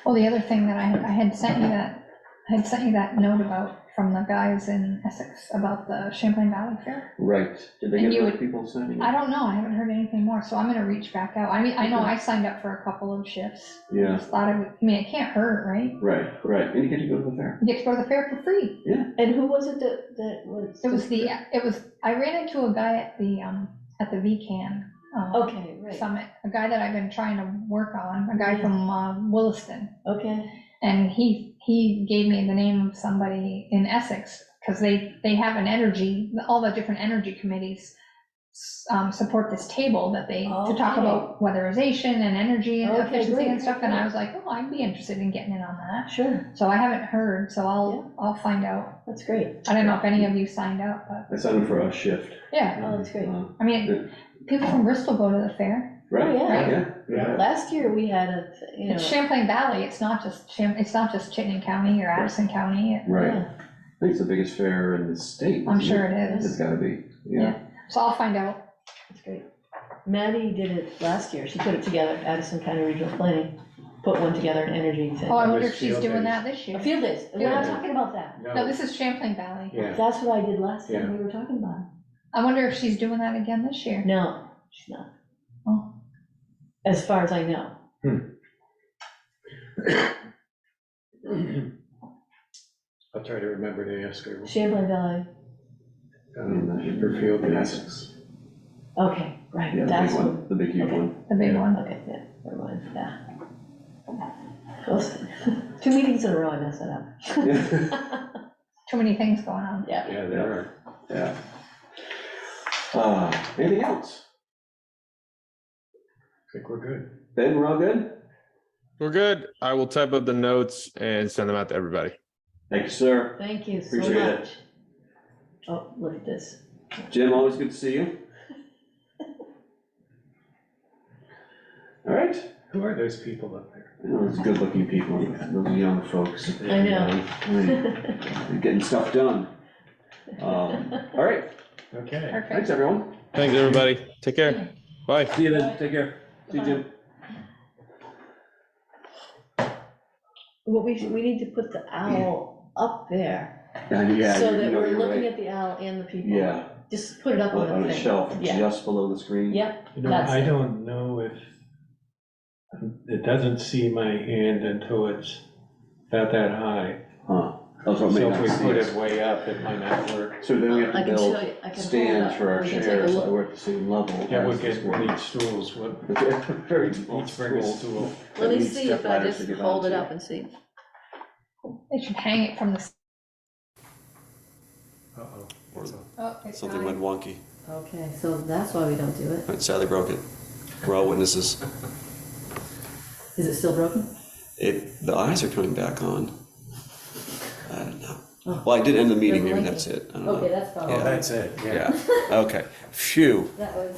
Well, the other thing that I had sent you that note about from the guys in Essex about the Champlain Valley Fair. Right. Did they And get you other would- people signing I up? don't know, I haven't heard anything more, so I'm gonna reach back out. I mean, I know I signed up for a couple of shifts. Yeah. Just thought it would, I mean, it can't hurt, right? Right. And you get to go to the fair. You get to go to the fair for free. And who was it that was? I ran into a guy at the VCAN. Okay, right, Summit, a guy that I've been trying to work on, a guy from Williston. okay, And he gave me the name of somebody in Essex, because they have an energy, all the different energy committees support this table that to talk Okay. about weatherization and energy and Okay, efficiency great, and stuff, and I great. was like, oh, I'd be interested in getting in on that. sure, So I haven't heard, so I'll find out. that's great. I don't know if any of you signed up, but, I signed up for a shift. yeah, Oh, that's great. I mean, people from Bristol go to the fair. Right. Oh, yeah. Yeah. Last year, we had It's Champlain Valley, it's not just Chittenden County or Addison County. Right. Yeah. I think it's the biggest fair in the state. I'm isn't sure it? it It's is. gotta be, yeah. So I'll find out. That's great. Maddie did it last year, she put it together, Addison County Regional Planning, put one together, an energy thing. Oh, I That wonder was if she's field doing days. that this year. Field days, we're not Yeah. talking about that. No, this is Champlain Valley. Yeah, That's what I did last Yeah. time we were talking about it. I wonder if she's doing that again this year. No, she's not. Oh. As far as I know. I'll try to remember to ask her. Champlain Valley, For field days. Essex. okay, right, Yeah, the that's big what, one, the big huge okay. one. The big one. okay, yeah, never mind, yeah. Those- 2 meetings in a row, I messed that up. Too many things going on. Yeah, Yeah, there are. Yeah. Anything else? I think we're good. Ben, we're all good? We're good. I will type up the notes and send them out to everybody. Thank you, sir. thank you so Appreciate it. much. Oh, look at this. Jim, always good to see you. All right. Who are those people up there? Those good-looking people, those young folks. I know. They're getting stuff done. All right, Okay. Perfect. thanks, everyone. Thanks, everybody. Take care. Bye. See you then, take care. See you, Jim. What we need to put the owl up there, Yeah, so you that know, we're you're looking right. at the owl and the people. Yeah, Just put it up on on a a thing. shelf, Yeah. just below the screen. Yep, You know, That's I it. don't know if, it doesn't see my hand until it's about that high. Huh, that's what So made if we us see put it. it way up, it might not work. So then we have I to can show build you, I can hold it stands up, for our we can take a chairs, so look. we're at the same level. Yeah, we'll as the get, screen. need stools. What, Very small each bring a stools. stool. Let me Need see step if I ladders just to get hold it onto. up and see. They should hang it from the. Uh-oh. Oh, it's Something not. went wonky. Okay, so that's why we don't do it. I sadly broke it. We're all witnesses. Is it still broken? The eyes are coming back on. I don't know. Well, I did end the meeting, maybe that's it. I don't know. Okay, that's probably. Yeah. That's it, yeah. Yeah, okay. Phew. That was,